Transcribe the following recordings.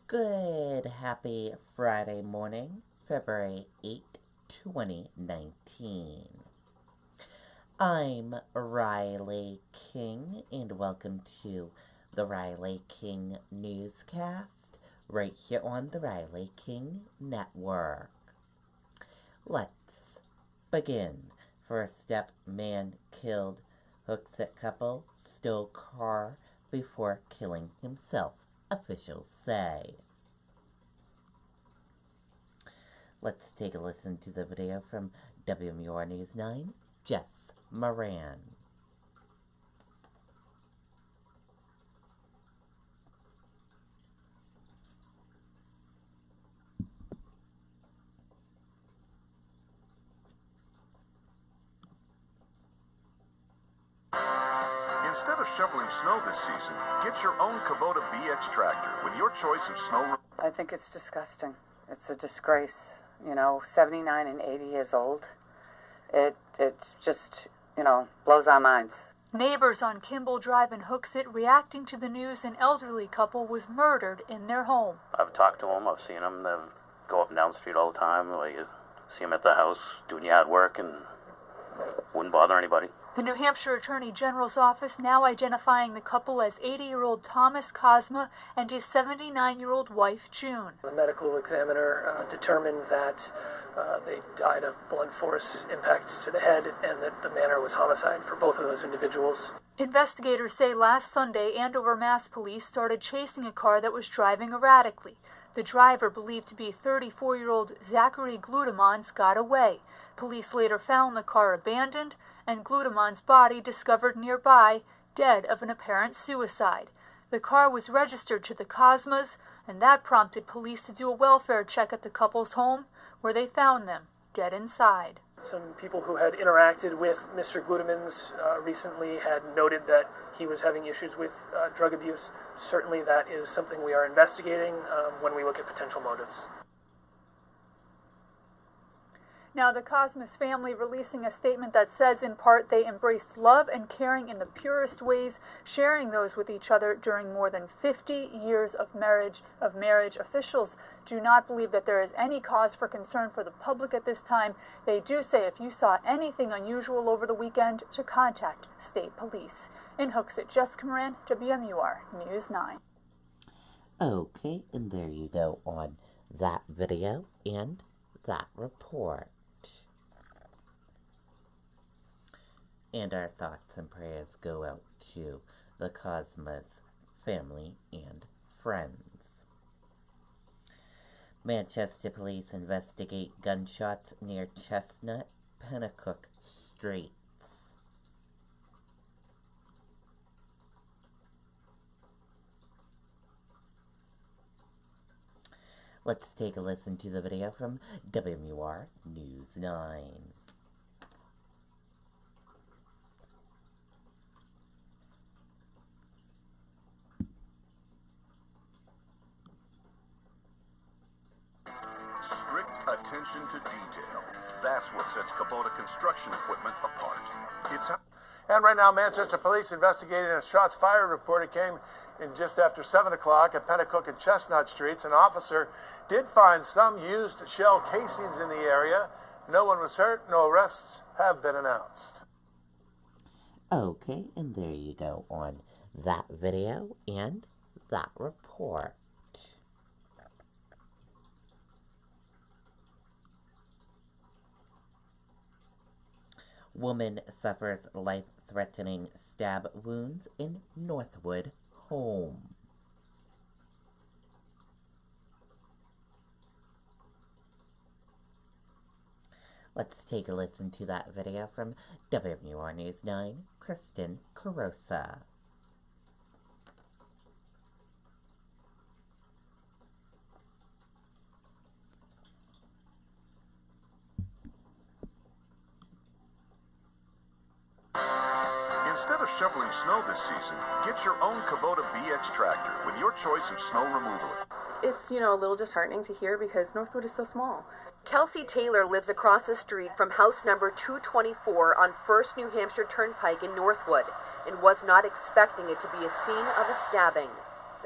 Good, happy Friday morning, February 8th, 2019. I'm Riley King, and welcome to the Riley King Newscast, right here on the Riley King Network. Let's begin. First step, man killed Hooksett couple, stole car before killing himself, officials say. Let's take a listen to the video from WMUR News 9, Jess Moran. Instead of shoveling snow this season, get your own Kubota BX tractor with your choice of snow. I think it's disgusting. It's a disgrace. 79 and 80 years old. It just, blows our minds. Neighbors on Kimball Drive in Hooksett reacting to the news an elderly couple was murdered in their home. I've talked to them, I've seen them. They go up and down the street all the time. You see them at the house doing yard work and wouldn't bother anybody. The New Hampshire Attorney General's office now identifying the couple as 80-year-old Thomas Cosma and his 79-year-old wife, June. The medical examiner determined that they died of blunt force impact to the head and that the manner was homicide for both of those individuals. Investigators say last Sunday, Andover, Mass. Police started chasing a car that was driving erratically. The driver, believed to be 34-year-old Zachary Glutamons, got away. Police later found the car abandoned and Glutamon's body discovered nearby, dead of an apparent suicide. The car was registered to the Cosmas, and that prompted police to do a welfare check at the couple's home, where they found them, dead inside. Some people who had interacted with Mr. Glutamons recently had noted that he was having issues with drug abuse. Certainly that is something we are investigating when we look at potential motives. Now, the Cosmas family releasing a statement that says, in part, they embraced love and caring in the purest ways, sharing those with each other during more than 50 years of marriage. Officials do not believe that there is any cause for concern for the public at this time. They do say if you saw anything unusual over the weekend, to contact state police. In Hooksett, Jessica Moran, WMUR News 9. Okay, and there you go on that video and that report. And our thoughts and prayers go out to the Cosmas family and friends. Manchester police investigate gunshots near Chestnut, Pennacook Streets. Let's take a listen to the video from WMUR News 9. Strict attention to detail. That's what sets Kubota construction equipment apart. And right now, Manchester police investigating a shots fired report. It came in just after 7 o'clock at Pennacook and Chestnut Streets. An officer did find some used shell casings in the area. No one was hurt. No arrests have been announced. Okay, and there you go on that video and that report. Woman suffers life-threatening stab wounds in Northwood home. Let's take a listen to that video from WMUR News 9, Kristen Carosa. Instead of shoveling snow this season, get your own Kubota BX tractor with your choice of snow removal. It's, a little disheartening to hear because Northwood is so small. Kelsey Taylor lives across the street from house number 224 on First New Hampshire Turnpike in Northwood and was not expecting it to be a scene of a stabbing.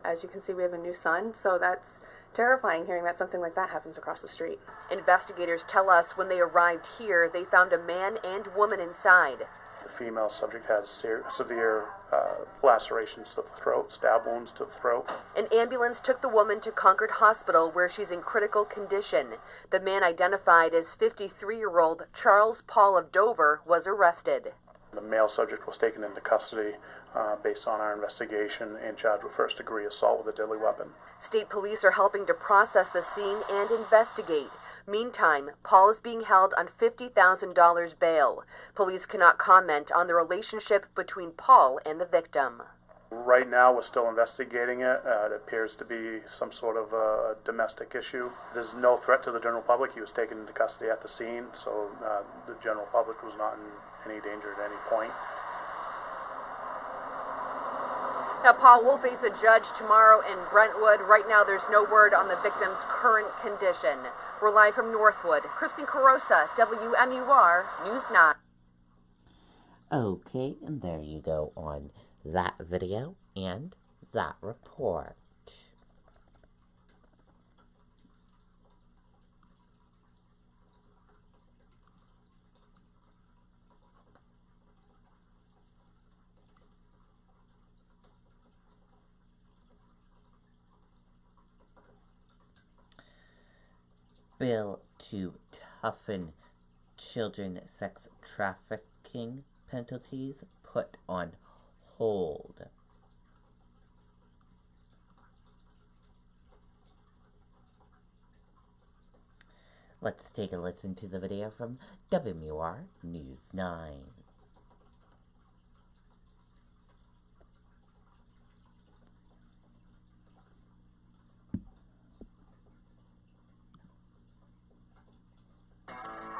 As you can see, we have a new son, so that's terrifying hearing that something like that happens across the street. Investigators tell us when they arrived here, they found a man and woman inside. The female subject has severe lacerations to the throat, stab wounds to the throat. An ambulance took the woman to Concord Hospital where she's in critical condition. The man, identified as 53-year-old Charles Paul of Dover, was arrested. The male subject was taken into custody based on our investigation and charged with first-degree assault with a deadly weapon. State police are helping to process the scene and investigate. Meantime, Paul is being held on $50,000 bail. Police cannot comment on the relationship between Paul and the victim. Right now, we're still investigating it. It appears to be some sort of a domestic issue. There's no threat to the general public. He was taken into custody at the scene, so the general public was not in any danger at any point. Now, Paul will face a judge tomorrow in Brentwood. Right now, there's no word on the victim's current condition. We're live from Northwood. Kristen Carosa, WMUR, News 9. Okay, and there you go on that video and that report. Bill to toughen children sex trafficking penalties put on hold. Let's take a listen to the video from WMUR News 9.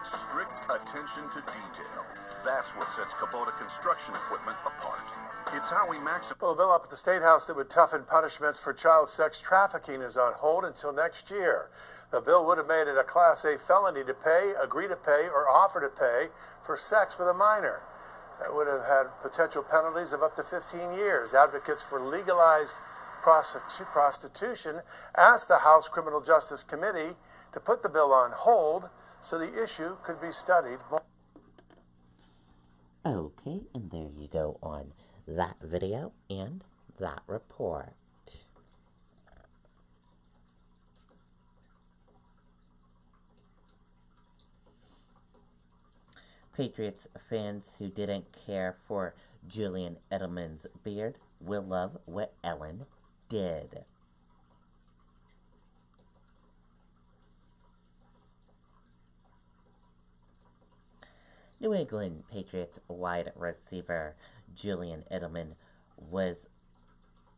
Strict attention to detail. That's what sets Kubota construction equipment apart. It's how we maximize. Well, a bill up at the State House that would toughen punishments for child sex trafficking is on hold until next year. The bill would have made it a Class A felony to pay, agree to pay, or offer to pay for sex with a minor. That would have had potential penalties of up to 15 years. Advocates for legalized prostitution asked the House Criminal Justice Committee to put the bill on hold so the issue could be studied more. Okay, and there you go on that video and that report. Patriots fans who didn't care for Julian Edelman's beard will love what Ellen did. New England Patriots wide receiver Julian Edelman was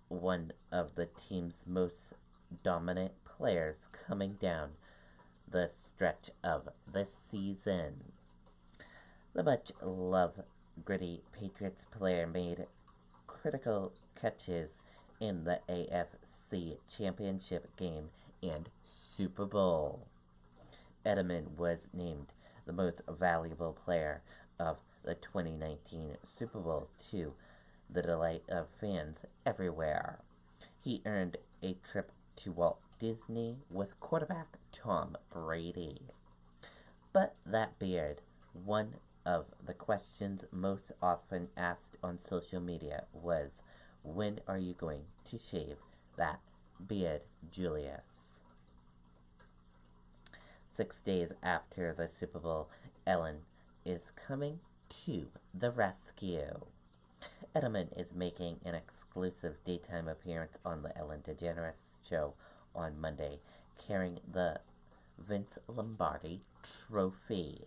one of the team's most dominant players coming down the stretch of the season. The much-loved gritty Patriots player made critical catches in the AFC Championship game and Super Bowl. Edelman was named the most valuable player of the 2019 Super Bowl to the delight of fans everywhere. He earned a trip to Walt Disney with quarterback Tom Brady. But that beard, one of the questions most often asked on social media was, when are you going to shave that beard, Julius? 6 days after the Super Bowl, Ellen is coming to the rescue. Edelman is making an exclusive daytime appearance on the Ellen DeGeneres Show on Monday, carrying the Vince Lombardi Trophy.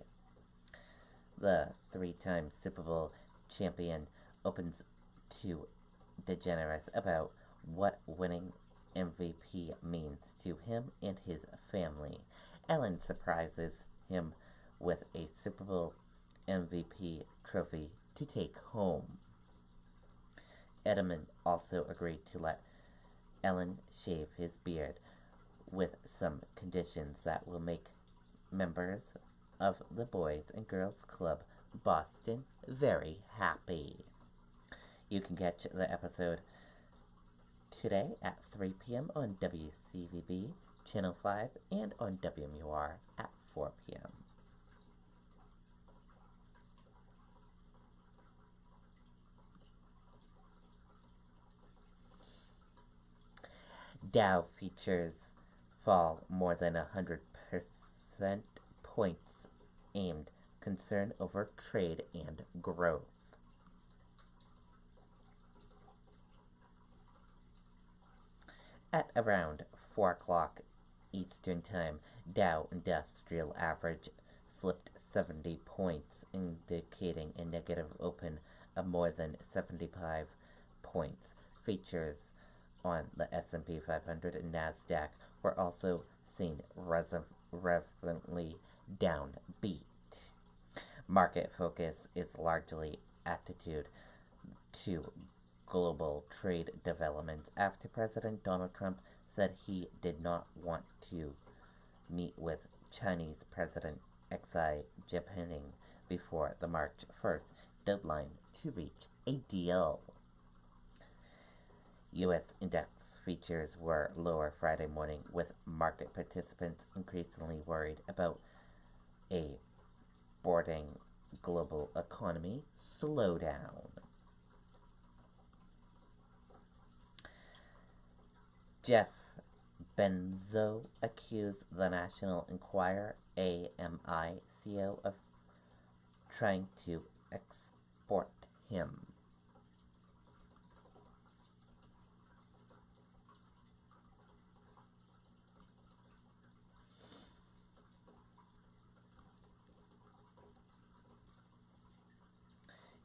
The three-time Super Bowl champion opens to DeGeneres about what winning MVP means to him and his family. Ellen surprises him with a Super Bowl MVP trophy to take home. Edelman also agreed to let Ellen shave his beard with some conditions that will make members of the Boys and Girls Club Boston very happy. You can catch the episode today at 3 p.m. on WCVB Channel 5 and on WMUR at 4 p.m. Dow futures fall more than 100% points aimed concern over trade and growth. At around 4 o'clock Eastern Time, Dow Industrial Average slipped 70 points, indicating a negative open of more than 75 points. Features on the S&P 500 and NASDAQ were also seen relevantly downbeat. Market focus is largely attitude to global trade developments after President Donald Trump said he did not want to meet with Chinese President Xi Jinping before the March 1st deadline to reach a deal. U.S. index futures were lower Friday morning, with market participants increasingly worried about a boarding global economy slowdown. Jeff Bezos accused the National Enquirer, AMI CEO, of trying to export him.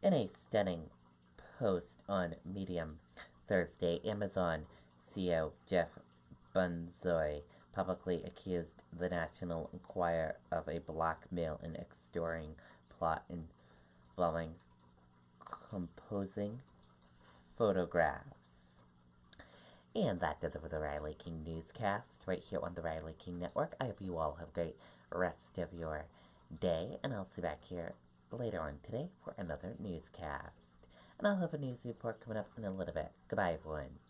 In a stunning post on Medium Thursday, Amazon CEO Jeff Bezos publicly accused the National Enquirer of a blackmail and extorting plot involving composing photographs. And that does it for the Riley King Newscast right here on the Riley King Network. I hope you all have a great rest of your day, and I'll see you back here later on today for another newscast. And I'll have a news report coming up in a little bit. Goodbye, everyone.